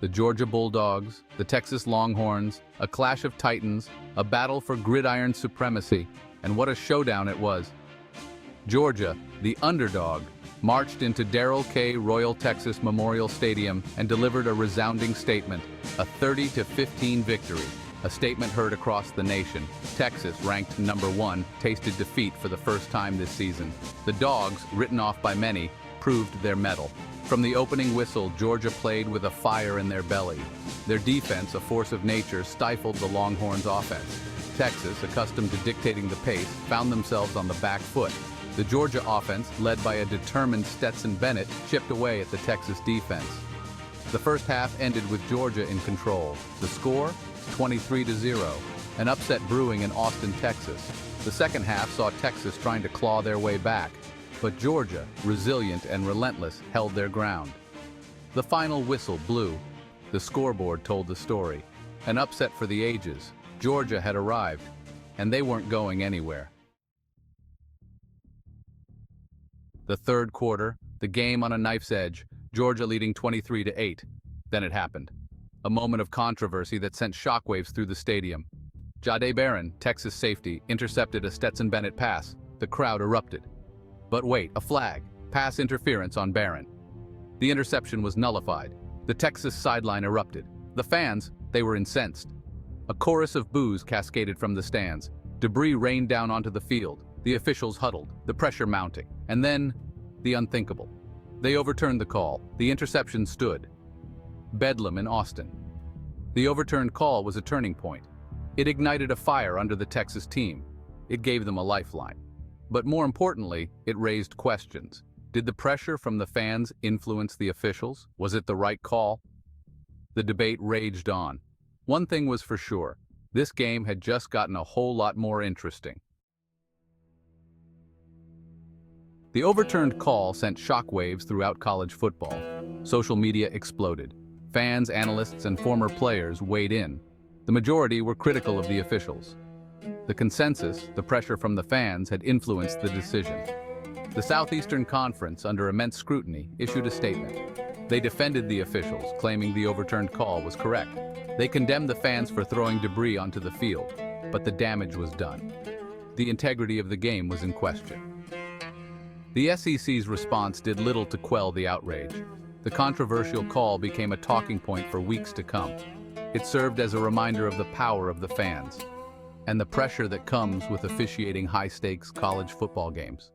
The Georgia Bulldogs, the Texas Longhorns, a clash of titans, a battle for gridiron supremacy, and what a showdown it was. Georgia, the underdog, marched into Darrell K. Royal Texas Memorial Stadium and delivered a resounding statement, a 30-15 victory, a statement heard across the nation. Texas, ranked number 1, tasted defeat for the first time this season. The Dogs, written off by many, proved their mettle. From the opening whistle, Georgia played with a fire in their belly. Their defense, a force of nature, stifled the Longhorns' offense. Texas, accustomed to dictating the pace, found themselves on the back foot. The Georgia offense, led by a determined Stetson Bennett, chipped away at the Texas defense. The first half ended with Georgia in control. The score? 23-0, an upset brewing in Austin, Texas. The second half saw Texas trying to claw their way back, but Georgia, resilient and relentless, held their ground. The final whistle blew. The scoreboard told the story. An upset for the ages. Georgia had arrived, and they weren't going anywhere. The third quarter, the game on a knife's edge, Georgia leading 23-8. Then it happened. A moment of controversy that sent shockwaves through the stadium. Jahdae Barron, Texas safety, intercepted a Stetson Bennett pass. The crowd erupted. But wait, a flag. Pass interference on Barron. The interception was nullified. The Texas sideline erupted. The fans, they were incensed. A chorus of boos cascaded from the stands. Debris rained down onto the field. The officials huddled, the pressure mounting. And then, the unthinkable. They overturned the call. The interception stood. Bedlam in Austin. The overturned call was a turning point. It ignited a fire under the Texas team. It gave them a lifeline. But more importantly, it raised questions. Did the pressure from the fans influence the officials? Was it the right call? The debate raged on. One thing was for sure. This game had just gotten a whole lot more interesting. The overturned call sent shockwaves throughout college football. Social media exploded. Fans, analysts, and former players weighed in. The majority were critical of the officials. The consensus, the pressure from the fans, had influenced the decision. The Southeastern Conference, under immense scrutiny, issued a statement. They defended the officials, claiming the overturned call was correct. They condemned the fans for throwing debris onto the field, but the damage was done. The integrity of the game was in question. The SEC's response did little to quell the outrage. The controversial call became a talking point for weeks to come. It served as a reminder of the power of the fans and the pressure that comes with officiating high-stakes college football games.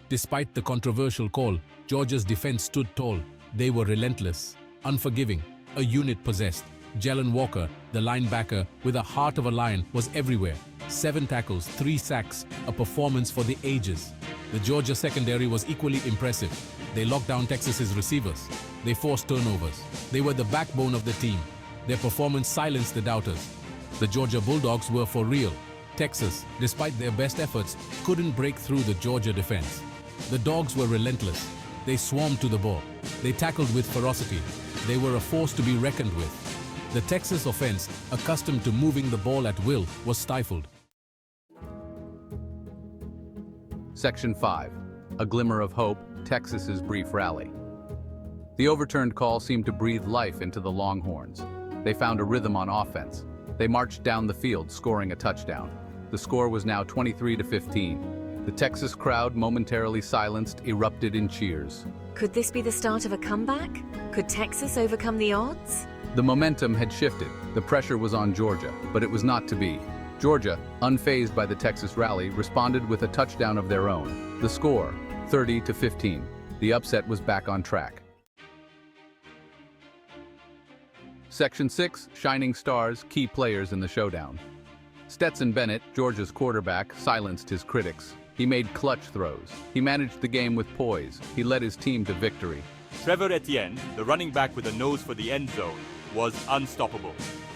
Despite the controversial call, Georgia's defense stood tall. They were relentless, unforgiving, a unit possessed. Jalen Walker, the linebacker with a heart of a lion, was everywhere. 7 tackles, 3 sacks, a performance for the ages. The Georgia secondary was equally impressive. They locked down Texas's receivers. They forced turnovers. They were the backbone of the team. Their performance silenced the doubters. The Georgia Bulldogs were for real. Texas, despite their best efforts, couldn't break through the Georgia defense. The Dogs were relentless. They swarmed to the ball. They tackled with ferocity. They were a force to be reckoned with. The Texas offense, accustomed to moving the ball at will, was stifled. Section 5. A glimmer of hope, Texas's brief rally. The overturned call seemed to breathe life into the Longhorns. They found a rhythm on offense. They marched down the field, scoring a touchdown. The score was now 23-15. The Texas crowd, momentarily silenced, erupted in cheers. Could this be the start of a comeback? Could Texas overcome the odds? The momentum had shifted. The pressure was on Georgia, but it was not to be. Georgia, unfazed by the Texas rally, responded with a touchdown of their own. The score, 30-15. The upset was back on track. Section 6, Shining Stars, Key Players in the Showdown. Stetson Bennett, Georgia's quarterback, silenced his critics. He made clutch throws. He managed the game with poise. He led his team to victory. Trevor Etienne, the running back with a nose for the end zone, was unstoppable.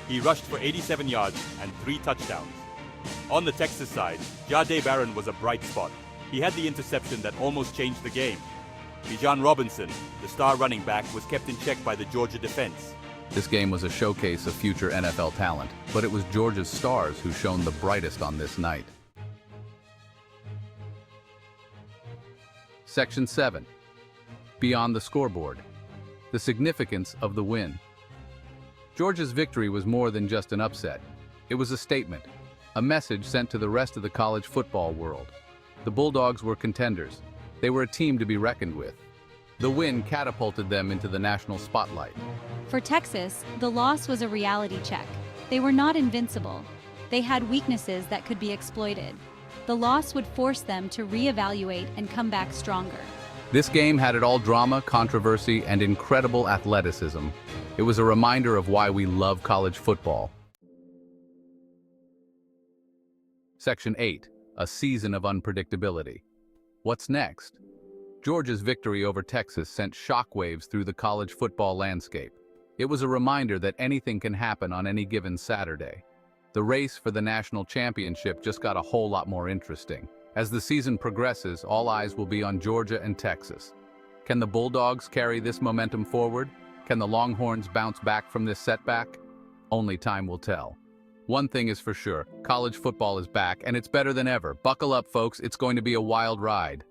He rushed for 87 yards and 3 touchdowns. On the Texas side, Jahdae Barron was a bright spot. He had the interception that almost changed the game. Bijan Robinson, the star running back, was kept in check by the Georgia defense. This game was a showcase of future NFL talent, but it was Georgia's stars who shone the brightest on this night. Section 7. Beyond the scoreboard. the significance of the win. Georgia's victory was more than just an upset. It was a statement, a message sent to the rest of the college football world. The Bulldogs were contenders. They were a team to be reckoned with. The win catapulted them into the national spotlight. For Texas, the loss was a reality check. They were not invincible. They had weaknesses that could be exploited. The loss would force them to reevaluate and come back stronger. This game had it all: drama, controversy, and incredible athleticism. It was a reminder of why we love college football. Section 8, a season of unpredictability. What's next? Georgia's victory over Texas sent shockwaves through the college football landscape. It was a reminder that anything can happen on any given Saturday. The race for the national championship just got a whole lot more interesting. As the season progresses, all eyes will be on Georgia and Texas. Can the Bulldogs carry this momentum forward? Can the Longhorns bounce back from this setback? Only time will tell. One thing is for sure, college football is back, and it's better than ever. Buckle up, folks, it's going to be a wild ride.